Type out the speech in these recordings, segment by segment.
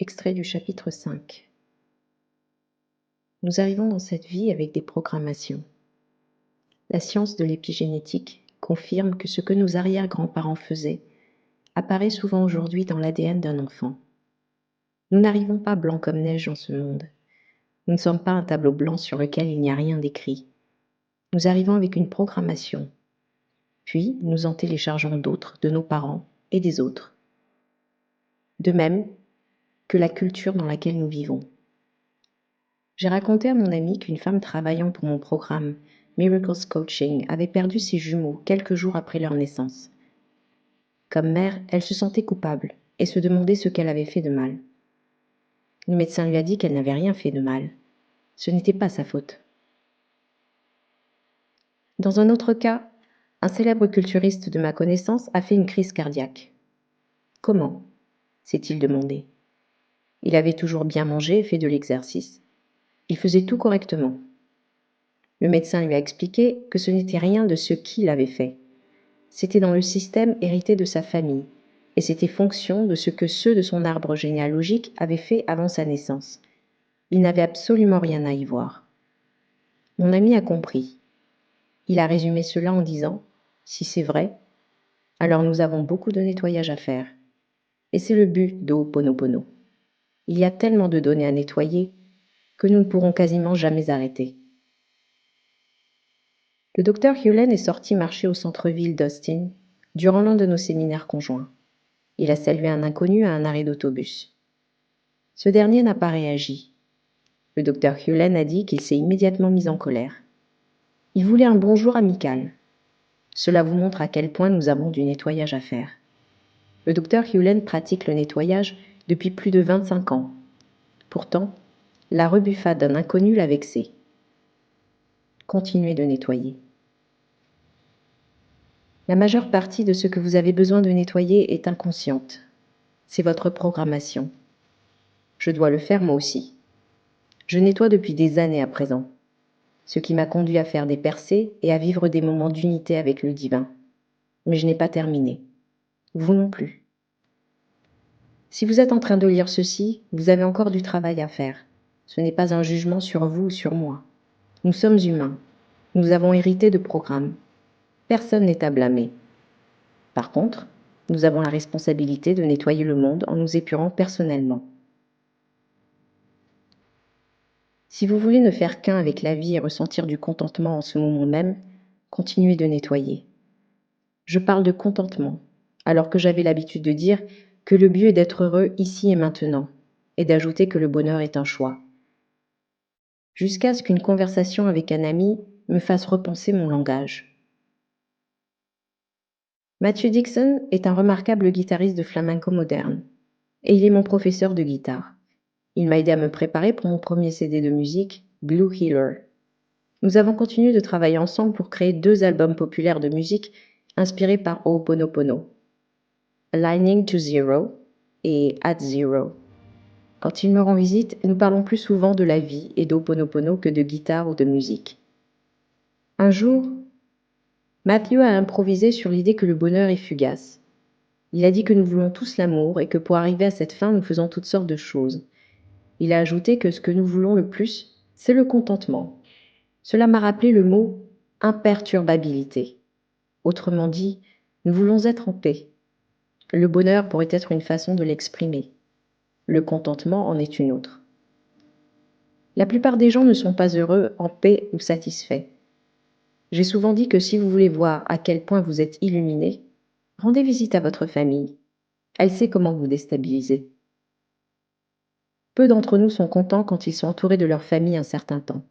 Extrait du chapitre 5. Nous arrivons dans cette vie avec des programmations. La science de l'épigénétique confirme que ce que nos arrière-grands-parents faisaient apparaît souvent aujourd'hui dans l'ADN d'un enfant. Nous n'arrivons pas blancs comme neige dans ce monde. Nous ne sommes pas un tableau blanc sur lequel il n'y a rien d'écrit. Nous arrivons avec une programmation. Puis, nous en téléchargeons d'autres de nos parents et des autres. De même que la culture dans laquelle nous vivons. J'ai raconté à mon amie qu'une femme travaillant pour mon programme Miracles Coaching avait perdu ses jumeaux quelques jours après leur naissance. Comme mère, elle se sentait coupable et se demandait ce qu'elle avait fait de mal. Le médecin lui a dit qu'elle n'avait rien fait de mal. Ce n'était pas sa faute. Dans un autre cas, un célèbre culturiste de ma connaissance a fait une crise cardiaque. Comment ? S'est-il demandé. Il avait toujours bien mangé et fait de l'exercice. Il faisait tout correctement. Le médecin lui a expliqué que ce n'était rien de ce qu'il avait fait. C'était dans le système hérité de sa famille, et c'était fonction de ce que ceux de son arbre généalogique avaient fait avant sa naissance. Il n'avait absolument rien à y voir. Mon ami a compris. Il a résumé cela en disant « Si c'est vrai, alors nous avons beaucoup de nettoyage à faire. » Et c'est le but d'Ho'oponopono. Il y a tellement de données à nettoyer que nous ne pourrons quasiment jamais arrêter. Le docteur Hewlett est sorti marcher au centre-ville d'Austin durant l'un de nos séminaires conjoints. Il a salué un inconnu à un arrêt d'autobus. Ce dernier n'a pas réagi. Le docteur Hewlett a dit qu'il s'est immédiatement mis en colère. Il voulait un bonjour amical. Cela vous montre à quel point nous avons du nettoyage à faire. Le docteur Hewlett pratique le nettoyage depuis plus de 25 ans. Pourtant, la rebuffade d'un inconnu l'a vexé. Continuez de nettoyer. La majeure partie de ce que vous avez besoin de nettoyer est inconsciente. C'est votre programmation. Je dois le faire moi aussi. Je nettoie depuis des années à présent, ce qui m'a conduit à faire des percées et à vivre des moments d'unité avec le divin. Mais je n'ai pas terminé. Vous non plus. Si vous êtes en train de lire ceci, vous avez encore du travail à faire. Ce n'est pas un jugement sur vous ou sur moi. Nous sommes humains. Nous avons hérité de programmes. Personne n'est à blâmer. Par contre, nous avons la responsabilité de nettoyer le monde en nous épurant personnellement. Si vous voulez ne faire qu'un avec la vie et ressentir du contentement en ce moment même, continuez de nettoyer. Je parle de contentement, alors que j'avais l'habitude de dire que le but est d'être heureux ici et maintenant, et d'ajouter que le bonheur est un choix. Jusqu'à ce qu'une conversation avec un ami me fasse repenser mon langage. Matthew Dixon est un remarquable guitariste de flamenco moderne, et il est mon professeur de guitare. Il m'a aidé à me préparer pour mon premier CD de musique, Blue Healer. Nous avons continué de travailler ensemble pour créer 2 albums populaires de musique inspirés par Ho'oponopono, Aligning to Zero et At Zero. Quand il me rend visite, nous parlons plus souvent de la vie et d'Ho'oponopono que de guitare ou de musique. Un jour, Matthew a improvisé sur l'idée que le bonheur est fugace. Il a dit que nous voulons tous l'amour et que pour arriver à cette fin, nous faisons toutes sortes de choses. Il a ajouté que ce que nous voulons le plus, c'est le contentement. Cela m'a rappelé le mot « imperturbabilité ». Autrement dit, nous voulons être en paix. Le bonheur pourrait être une façon de l'exprimer. Le contentement en est une autre. La plupart des gens ne sont pas heureux, en paix ou satisfaits. J'ai souvent dit que si vous voulez voir à quel point vous êtes illuminé, rendez visite à votre famille. Elle sait comment vous déstabiliser. Peu d'entre nous sont contents quand ils sont entourés de leur famille un certain temps.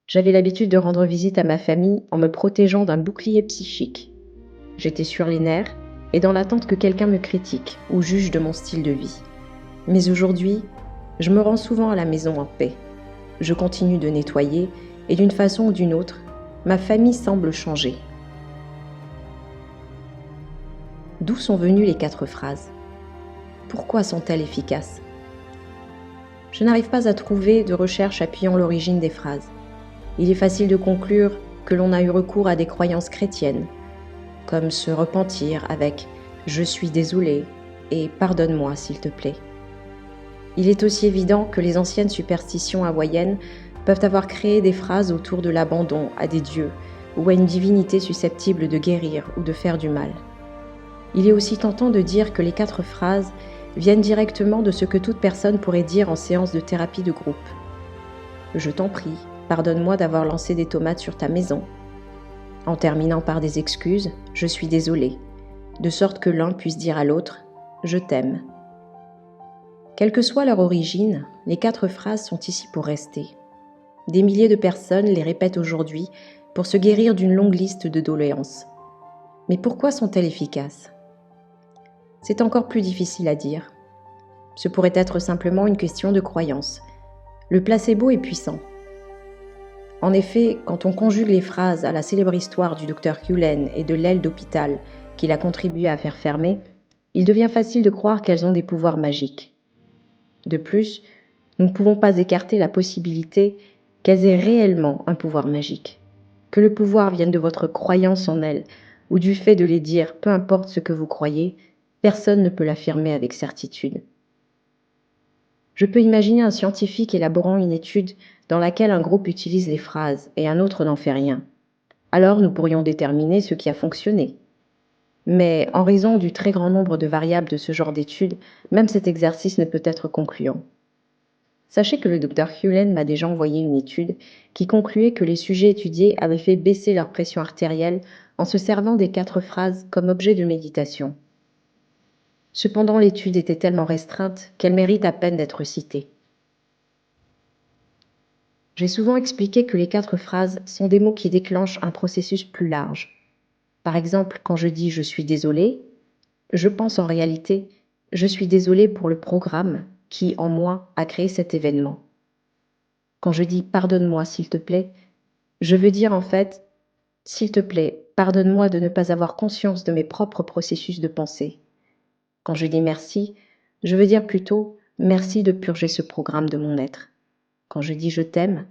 J'avais l'habitude de rendre visite à ma famille en me protégeant d'un bouclier psychique. J'étais sur les nerfs et dans l'attente que quelqu'un me critique ou juge de mon style de vie. Mais aujourd'hui, je me rends souvent à la maison en paix. Je continue de nettoyer et d'une façon ou d'une autre, ma famille semble changer. D'où sont venues les 4 phrases ? Pourquoi sont-elles efficaces ? Je n'arrive pas à trouver de recherche appuyant l'origine des phrases. Il est facile de conclure que l'on a eu recours à des croyances chrétiennes, comme se repentir avec « je suis désolé » et « pardonne-moi s'il te plaît ». Il est aussi évident que les anciennes superstitions hawaïennes peuvent avoir créé des phrases autour de l'abandon à des dieux ou à une divinité susceptible de guérir ou de faire du mal. Il est aussi tentant de dire que les 4 phrases viennent directement de ce que toute personne pourrait dire en séance de thérapie de groupe. Je t'en prie, pardonne-moi d'avoir lancé des tomates sur ta maison. En terminant par des excuses, je suis désolé, de sorte que l'un puisse dire à l'autre « je t'aime ». Quelle que soit leur origine, les 4 phrases sont ici pour rester. Des milliers de personnes les répètent aujourd'hui pour se guérir d'une longue liste de doléances. Mais pourquoi sont-elles efficaces ? C'est encore plus difficile à dire. Ce pourrait être simplement une question de croyance. Le placebo est puissant. En effet, quand on conjugue les phrases à la célèbre histoire du docteur Cullen et de l'aile d'hôpital qu'il a contribué à faire fermer, il devient facile de croire qu'elles ont des pouvoirs magiques. De plus, nous ne pouvons pas écarter la possibilité qu'elles aient réellement un pouvoir magique. Que le pouvoir vienne de votre croyance en elles ou du fait de les dire, peu importe ce que vous croyez, personne ne peut l'affirmer avec certitude. Je peux imaginer un scientifique élaborant une étude dans laquelle un groupe utilise les phrases et un autre n'en fait rien. Alors nous pourrions déterminer ce qui a fonctionné. Mais en raison du très grand nombre de variables de ce genre d'études, même cet exercice ne peut être concluant. Sachez que le Dr Cullen m'a déjà envoyé une étude qui concluait que les sujets étudiés avaient fait baisser leur pression artérielle en se servant des 4 phrases comme objet de méditation. Cependant, l'étude était tellement restreinte qu'elle mérite à peine d'être citée. J'ai souvent expliqué que les 4 phrases sont des mots qui déclenchent un processus plus large. Par exemple, quand je dis « je suis désolé », je pense en réalité « je suis désolé pour le programme qui, en moi, a créé cet événement ». Quand je dis « pardonne-moi, s'il te plaît », je veux dire en fait « s'il te plaît, pardonne-moi de ne pas avoir conscience de mes propres processus de pensée ». Quand je dis « merci », je veux dire plutôt « merci de purger ce programme de mon être ». Quand je dis « je t'aime »,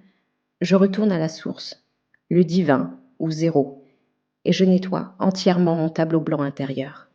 je retourne à la source, le divin ou zéro, et je nettoie entièrement mon tableau blanc intérieur.